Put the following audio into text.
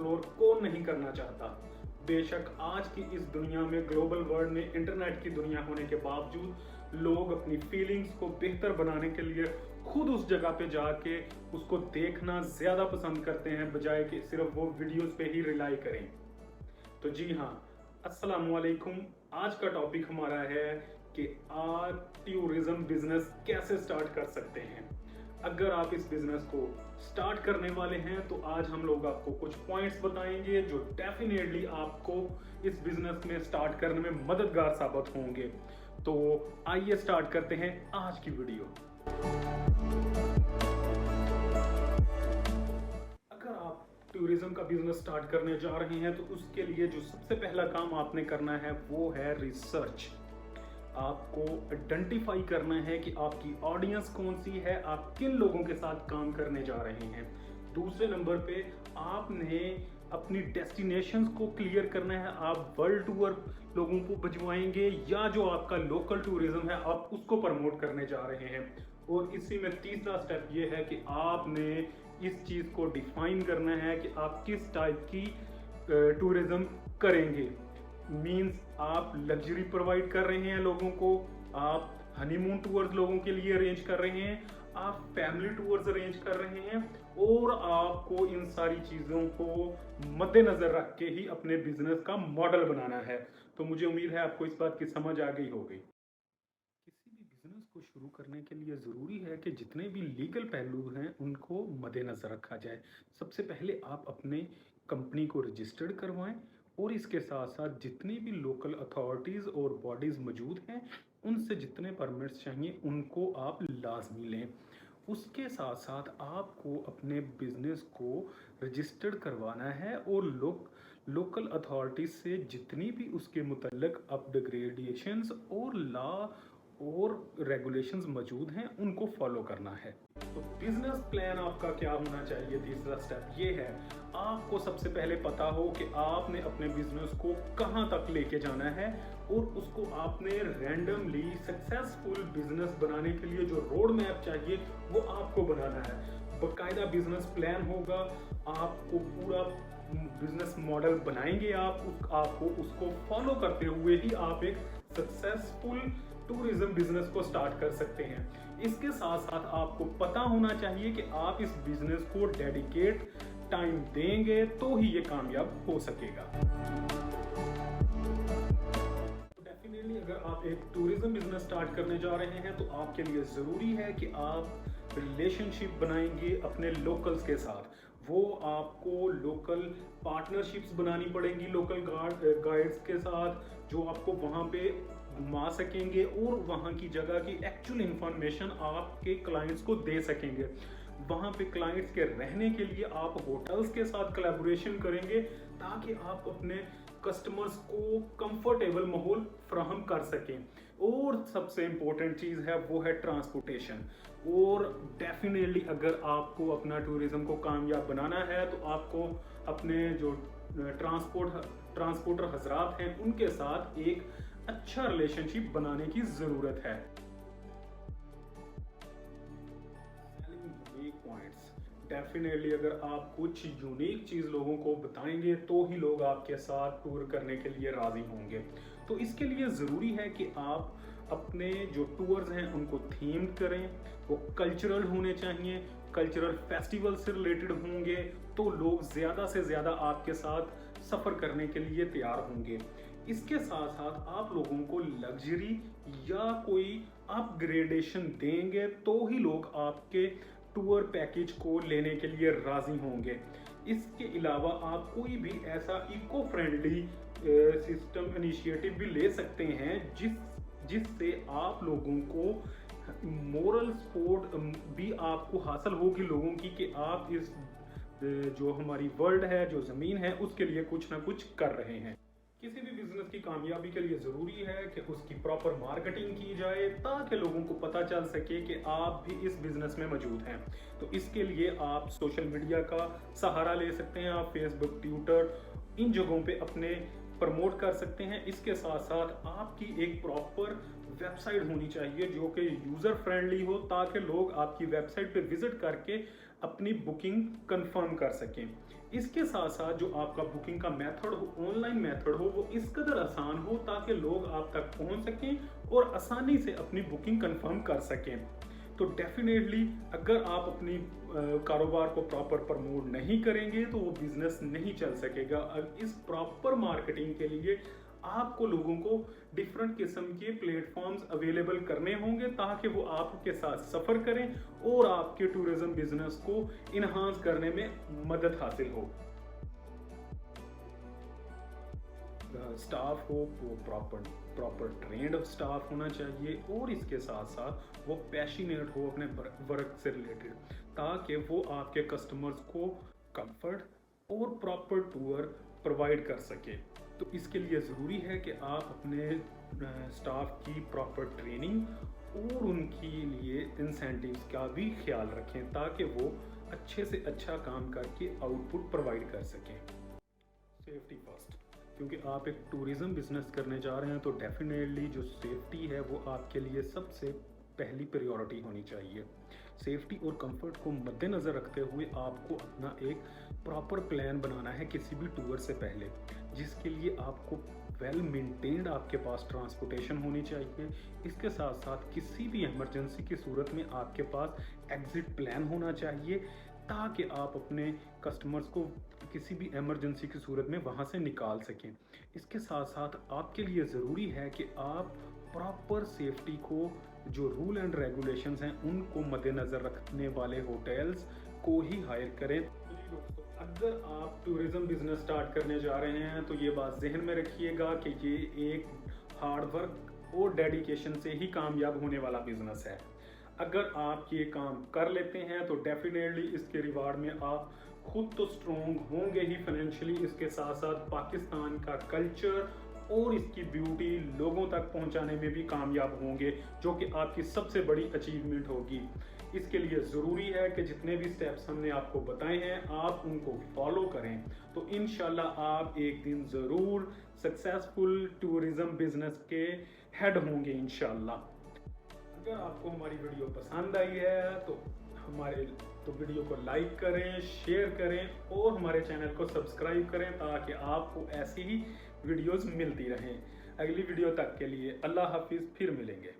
Explore कौन नहीं करना चाहता। बेशक आज की इस दुनिया में, ग्लोबल वर्ल्ड में, इंटरनेट की दुनिया होने के बावजूद लोग अपनी फीलिंग्स को बेहतर बनाने के लिए खुद उस जगह पे जाके उसको देखना ज्यादा पसंद करते हैं, बजाय कि सिर्फ वो वीडियोस पे ही रिलाई करें। तो जी हाँ, अस्सलाम वालेकुम। आज का टॉपिक हमारा है कि आप टूरिज्म बिजनेस कैसे स्टार्ट कर सकते हैं। अगर आप इस बिजनेस को स्टार्ट करने वाले हैं तो आज हम लोग आपको कुछ पॉइंट्स बताएंगे जो डेफिनेटली आपको इस बिजनेस में स्टार्ट करने में मददगार साबित होंगे। तो आइए स्टार्ट करते हैं आज की वीडियो। अगर आप टूरिज्म का बिजनेस स्टार्ट करने जा रहे हैं तो उसके लिए जो सबसे पहला काम आपने करना है वो है रिसर्च। आपको आइडेंटिफाई करना है कि आपकी ऑडियंस कौन सी है, आप किन लोगों के साथ काम करने जा रहे हैं। दूसरे नंबर पे आपने अपनी डेस्टिनेशंस को क्लियर करना है। आप वर्ल्ड टूर लोगों को भिजवाएंगे या जो आपका लोकल टूरिज्म है आप उसको प्रमोट करने जा रहे हैं। और इसी में तीसरा स्टेप ये है कि आपने इस चीज़ को डिफाइन करना है कि आप किस टाइप की टूरिज्म करेंगे। मीन्स आप लग्जरी प्रोवाइड कर रहे हैं लोगों को, आप हनीमून टूर्स लोगों के लिए अरेंज कर रहे हैं, आप फैमिली टूर्स अरेंज कर रहे हैं, और आपको इन सारी चीज़ों को मद्देनजर रख के ही अपने बिजनेस का मॉडल बनाना है। तो मुझे उम्मीद है आपको इस बात की समझ आ गई होगी। किसी भी बिजनेस को शुरू करने के लिए ज़रूरी है कि जितने भी लीगल पहलू हैं उनको मद्देनजर रखा जाए। सबसे पहले आप अपने कंपनी को रजिस्टर्ड करवाएं और इसके साथ साथ जितनी भी लोकल अथॉरिटीज़ और बॉडीज़ मौजूद हैं उनसे जितने परमिट्स चाहिए उनको आप लाजमी लें। उसके साथ साथ आपको अपने बिजनेस को रजिस्टर्ड करवाना है और लोकल अथॉरिटीज़ से जितनी भी उसके मुतल्लिक अपग्रेडेशंस और लॉ और रेगुलेशंस मौजूद हैं उनको फॉलो करना है। तो बिजनेस प्लान आपका क्या होना चाहिए? तीसरा स्टेप ये है, आपको सबसे पहले पता हो कि आपने अपने बिजनेस को कहां तक लेके जाना है और उसको आपने रैंडमली सक्सेसफुल बिजनेस बनाने के लिए जो रोड मैप चाहिए वो आपको बनाना है। बाकायदा बिजनेस प्लान होगा, आपको पूरा बिजनेस मॉडल बनाएंगे आपको उसको फॉलो करते हुए ही आप एक सक्सेसफुल टूरिज्म बिजनेस को स्टार्ट कर सकते हैं। इसके साथ साथ आपको पता होना चाहिए कि आप इस बिजनेस को डेडिकेट टाइम देंगे तो ही ये कामयाब हो सकेगा। डेफिनेटली अगर आप एक टूरिज्म बिजनेस स्टार्ट करने जा रहे हैं तो आपके लिए जरूरी है कि आप रिलेशनशिप बनाएंगे अपने लोकल्स के साथ। वो आपको लोकल पार्टनरशिप्स बनानी पड़ेंगी लोकल गाइड्स के साथ जो आपको वहाँ पे घुमा सकेंगे और वहाँ की जगह की एक्चुअल इंफॉर्मेशन आपके क्लाइंट्स को दे सकेंगे। वहाँ पे क्लाइंट्स के रहने के लिए आप होटल्स के साथ कोलैबोरेशन करेंगे ताकि आप अपने कस्टमर्स को कंफर्टेबल माहौल फ्राहम कर सकें। और सबसे इम्पोर्टेंट चीज़ है वो है ट्रांसपोर्टेशन। और डेफिनेटली अगर आपको अपना टूरिज्म को कामयाब बनाना है तो आपको अपने जो ट्रांसपोर्टर हजरात हैं उनके साथ एक अच्छा रिलेशनशिप बनाने की जरूरत है। डेफिनेटली अगर आप कुछ यूनिक चीज लोगों को बताएंगे तो ही लोग आपके साथ टूर करने के लिए राजी होंगे। तो इसके लिए जरूरी है कि आप अपने जो टूर्स हैं उनको थीम्ड करें, वो कल्चरल होने चाहिए, कल्चरल फेस्टिवल से रिलेटेड होंगे तो लोग ज़्यादा से ज़्यादा आपके साथ सफ़र करने के लिए तैयार होंगे। इसके साथ साथ आप लोगों को लग्जरी या कोई अपग्रेडेशन देंगे तो ही लोग आपके टूर पैकेज को लेने के लिए राज़ी होंगे। इसके अलावा आप कोई भी ऐसा इको फ्रेंडली सिस्टम इनिशिएटिव भी ले सकते हैं जिससे आप लोगों को मोरल सपोर्ट भी आपको हासिल होगी लोगों की कि आप इस जो हमारी वर्ल्ड है, जो ज़मीन है, उसके लिए कुछ ना कुछ कर रहे हैं। किसी भी बिजनेस की कामयाबी के लिए ज़रूरी है कि उसकी प्रॉपर मार्केटिंग की जाए ताकि लोगों को पता चल सके कि आप भी इस बिजनेस में मौजूद हैं। तो इसके लिए आप सोशल मीडिया का सहारा ले सकते हैं, आप फेसबुक, ट्विटर, इन जगहों पे अपने प्रमोट कर सकते हैं। इसके साथ साथ आपकी एक प्रॉपर वेबसाइट होनी चाहिए जो कि यूज़र फ्रेंडली हो ताकि लोग आपकी वेबसाइट पे विजिट करके अपनी बुकिंग कंफर्म कर सकें। इसके साथ साथ जो आपका बुकिंग का मेथड हो, ऑनलाइन मेथड हो, वो इस कदर आसान हो ताकि लोग आप तक पहुंच सकें और आसानी से अपनी बुकिंग कंफर्म कर सकें। तो डेफिनेटली अगर आप अपनी कारोबार को प्रॉपर प्रमोट नहीं करेंगे तो वो बिजनेस नहीं चल सकेगा। अब इस प्रॉपर मार्केटिंग के लिए आपको लोगों को डिफरेंट किस्म के प्लेटफॉर्म्स अवेलेबल करने होंगे ताकि वो आपके साथ सफ़र करें और आपके टूरिज्म बिजनेस को इन्हांस करने में मदद हासिल हो। स्टाफ हो वो प्रॉपर ट्रेंड स्टाफ होना चाहिए और इसके साथ साथ वो पैशनेट हो अपने वर्क से रिलेटेड, ताकि वो आपके कस्टमर्स को कंफर्ट और प्रॉपर टूर प्रोवाइड कर सके। तो इसके लिए ज़रूरी है कि आप अपने स्टाफ की प्रॉपर ट्रेनिंग और उनके लिए इंसेंटिव्स का भी ख्याल रखें ताकि वो अच्छे से अच्छा काम करके आउटपुट प्रोवाइड कर सकें। सेफ्टी फर्स्ट, क्योंकि आप एक टूरिज़्म बिजनेस करने जा रहे हैं तो डेफिनेटली जो सेफ्टी है वो आपके लिए सबसे पहली प्रायोरिटी होनी चाहिए। सेफ्टी और कंफर्ट को मद्देनज़र रखते हुए आपको अपना एक प्रॉपर प्लान बनाना है किसी भी टूर से पहले, जिसके लिए आपको वेल मेंटेन्ड आपके पास ट्रांसपोर्टेशन होनी चाहिए। इसके साथ साथ किसी भी इमरजेंसी की सूरत में आपके पास एग्जिट प्लान होना चाहिए ताकि आप अपने कस्टमर्स को किसी भी इमरजेंसी की सूरत में वहाँ से निकाल सकें। इसके साथ साथ आपके लिए ज़रूरी है कि आप प्रॉपर सेफ्टी को, जो रूल एंड रेगुलेशंस हैं उनको मद्देनज़र रखने वाले होटल्स को ही हायर करें। दोस्तों, अगर आप टूरिज़्म बिजनेस स्टार्ट करने जा रहे हैं तो ये बात जहन में रखिएगा कि ये एक हार्ड वर्क और डेडिकेशन से ही कामयाब होने वाला बिजनेस है। अगर आप ये काम कर लेते हैं तो डेफिनेटली इसके रिवार्ड में आप खुद तो स्ट्रॉन्ग होंगे ही फाइनेंशियली, इसके साथ साथ पाकिस्तान का कल्चर और इसकी ब्यूटी लोगों तक पहुंचाने में भी कामयाब होंगे, जो कि आपकी सबसे बड़ी अचीवमेंट होगी। इसके लिए ज़रूरी है कि जितने भी स्टेप्स हमने आपको बताए हैं आप उनको फॉलो करें, तो इंशाल्लाह आप एक दिन ज़रूर सक्सेसफुल टूरिज़्म बिजनेस के हेड होंगे इंशाल्लाह। अगर आपको हमारी वीडियो पसंद आई है तो वीडियो को लाइक करें, शेयर करें और हमारे चैनल को सब्सक्राइब करें ताकि आपको ऐसी ही वीडियोस मिलती रहें। अगली वीडियो तक के लिए अल्लाह हाफिज़, फिर मिलेंगे।